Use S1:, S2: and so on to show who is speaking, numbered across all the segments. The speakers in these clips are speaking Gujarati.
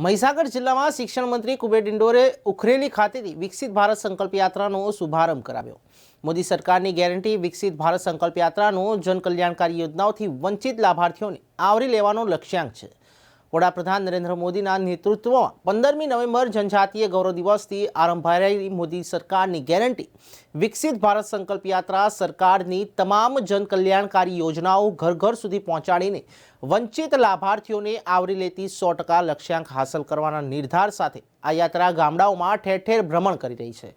S1: મહીસાગર જિલ્લામાં શિક્ષણ મંત્રી કુબેર ડિંડોરે ઉખરેલી ખાતેથી વિકસિત ભારત સંકલ્પ યાત્રાનો શુભારંભ કરાવ્યો। મોદી સરકારની ગેરંટી વિકસિત ભારત સંકલ્પ યાત્રાનો જનકલ્યાણકારી યોજનાઓથી વંચિત લાભાર્થીઓને આવરી લેવાનો લક્ષ્યાંક છે। વડાપ્રધાન નરેન્દ્ર મોદીના નેતૃત્વમાં 15મી નવેમ્બર જનજાતીય ગૌરવ દિવસથી આરંભાયેલી મોદી સરકારની ગેરંટી વિકસિત ભારત સંકલ્પ યાત્રા સરકારની તમામ જનકલ્યાણકારી યોજનાઓ ઘર ઘર સુધી પહોંચાડીને વંચિત લાભાર્થીઓને આવરી લેતી 100% લક્ષ્યાંક હાંસલ કરવાના નિર્ધાર સાથે આ યાત્રા ગામડાઓમાં ઠેર ઠેર ભ્રમણ કરી રહી છે।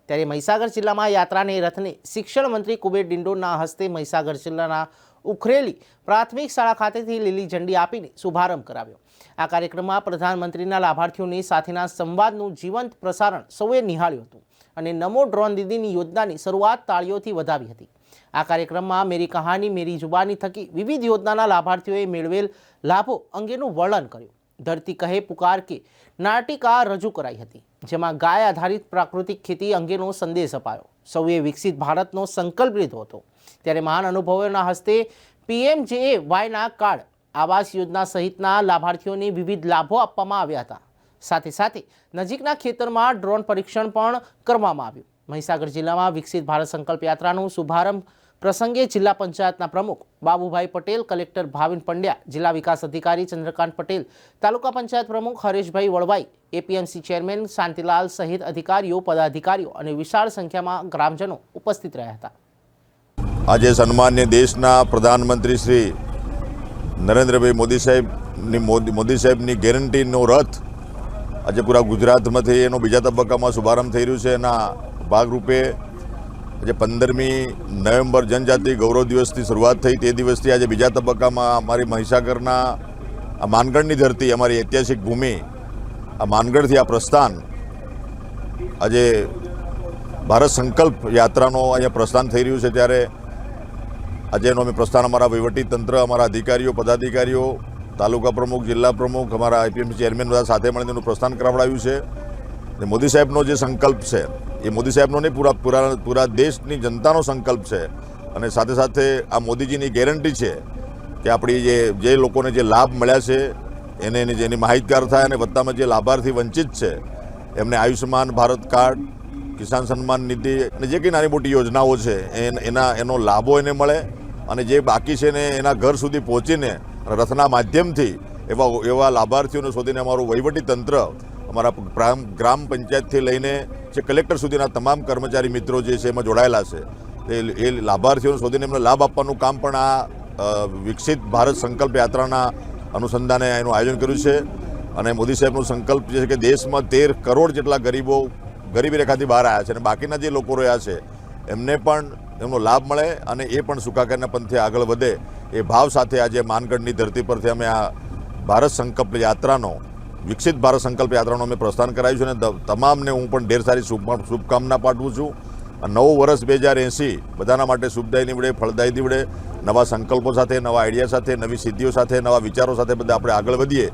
S1: ત્યારે મહીસાગર જિલ્લામાં યાત્રાને રથને શિક્ષણ મંત્રી કુબેર ડિંડોરના હસ્તે મહીસાગર જિલ્લાના ઉખરેલી પ્રાથમિક શાળા ખાતેથી લીલી ઝંડી આપીને શુભારંભ કરાવ્યો। આ કાર્યક્રમમાં પ્રધાનમંત્રીના લાભાર્થીઓની સાથેના સંવાદનું જીવંત પ્રસારણ સૌએ નિહાળ્યું હતું અને નમો ડ્રોન દીદીની યોજનાની શરૂઆત તાળીઓથી વધાવી હતી। આ કાર્યક્રમમાં મેરી કહાની મેરી જુબાની થકી વિવિધ યોજનાના લાભાર્થીઓએ મેળવેલ લાભો અંગેનું વર્ણન કર્યું। ધરતી કહે પુકાર કે નાટિકા રજૂ કરાઈ હતી, જેમાં ગાય આધારિત પ્રાકૃતિક ખેતી અંગેનો સંદેશ અપાયો। સૌએ વિકસિત ભારતનો સંકલ્પ લીધો હતો। ત્યારે મહાન અનુભવોના હસ્તે PMJAYના કાર્ડ, આવાસ યોજના સહિતના લાભાર્થીઓને વિવિધ લાભો આપવામાં આવ્યા હતા। સાથે સાથે નજીકના ખેતરમાં ડ્રોન પરીક્ષણ પણ કરવામાં આવ્યું। મહીસાગર જિલ્લામાં વિકસિત ભારત સંકલ્પ યાત્રાનો શુભારંભ પ્રસંગે જિલ્લા પંચાયતના પ્રમુખ બાબુભાઈ પટેલ, કલેક્ટર ભાવિન પંડ્યા, જિલ્લા વિકાસ અધિકારી ચંદ્રકાંત પટેલ, તાલુકા પંચાયત પ્રમુખ હરેશભાઈ વળવાઈ, APMC ચેરમેન શાંતિલાલ સહિત અધિકારીઓ, પદાધિકારીઓ અને વિશાળ સંખ્યામાં ગ્રામજનો ઉપસ્થિત રહ્યા હતા।
S2: આજે સન્માન્ય દેશના પ્રધાનમંત્રી શ્રી નરેન્દ્રભાઈ મોદી સાહેબની ગેરંટીનો રથ આજે પૂરા ગુજરાતમાંથી એનો બીજા તબક્કામાં શુભારંભ થઈ રહ્યું છે। એના ભાગરૂપે આજે 15મી નવેમ્બર જનજાતિ ગૌરવ દિવસથી શરૂઆત થઈ, તે દિવસથી આજે બીજા તબક્કામાં અમારી મહીસાગરના આ માનગઢની ધરતી, અમારી ઐતિહાસિક ભૂમિ, આ માનગઢથી આ પ્રસ્થાન આજે ભારત સંકલ્પ યાત્રાનો અહીંયા પ્રસ્થાન થઈ રહ્યું છે। ત્યારે આજે એનો અમે પ્રસ્થાન અમારા વહીવટીતંત્ર, અમારા અધિકારીઓ, પદાધિકારીઓ, તાલુકા પ્રમુખ, જિલ્લા પ્રમુખ, અમારા IPMC ચેરમેન બધા સાથે મળીને એનું પ્રસ્થાન કરાવડાવ્યું છે। મોદી સાહેબનો જે સંકલ્પ છે એ મોદી સાહેબનો નહીં, પૂરા દેશની જનતાનો સંકલ્પ છે। અને સાથે સાથે આ મોદીજીની ગેરંટી છે કે આપણી જે લોકોને જે લાભ મળ્યા છે એને જેની માહિતગાર થાય, અને વત્તામાં જે લાભાર્થી વંચિત છે એમને આયુષ્યમાન ભારત કાર્ડ, કિસાન સન્માન નિધિ અને જે કંઈ નાની મોટી યોજનાઓ છે એનો લાભો એને મળે, અને જે બાકી છે ને એના ઘર સુધી પહોંચીને રથના માધ્યમથી એવા લાભાર્થીઓને શોધીને અમારું વહીવટીતંત્ર, અમારા ગ્રામ પંચાયતથી લઈને જે કલેક્ટર સુધીના તમામ કર્મચારી મિત્રો જે છે એમાં જોડાયેલા છે, એ લાભાર્થીઓને શોધીને એમને લાભ આપવાનું કામ પણ આ વિકસિત ભારત સંકલ્પ યાત્રાના અનુસંધાને એનું આયોજન કર્યું છે। અને મોદી સાહેબનો સંકલ્પ જે છે કે દેશમાં 13 કરોડ જેટલા ગરીબો ગરીબી રેખાથી બહાર આવ્યા છે, અને બાકીના જે લોકો રહ્યા છે એમને પણ એમનો લાભ મળે અને એ પણ સુખાકારના પંથે આગળ વધે, એ ભાવ સાથે આજે માનગઢની ધરતી પરથી અમે આ ભારત સંકલ્પ યાત્રાનો, વિકસિત ભારત સંકલ્પ યાત્રાનો અમે પ્રસ્થાન કરાવ્યું છે। અને તમામને હું પણ ઢેર સારી શુભકામના પાઠવું છું। નવું વર્ષ 2080 બધાના માટે શુભદાયી નીવડે, ફળદાયી નીવડે, નવા સંકલ્પો સાથે, નવા આઈડિયા સાથે, નવી સિદ્ધિઓ સાથે, નવા વિચારો સાથે બધા આપણે આગળ વધીએ।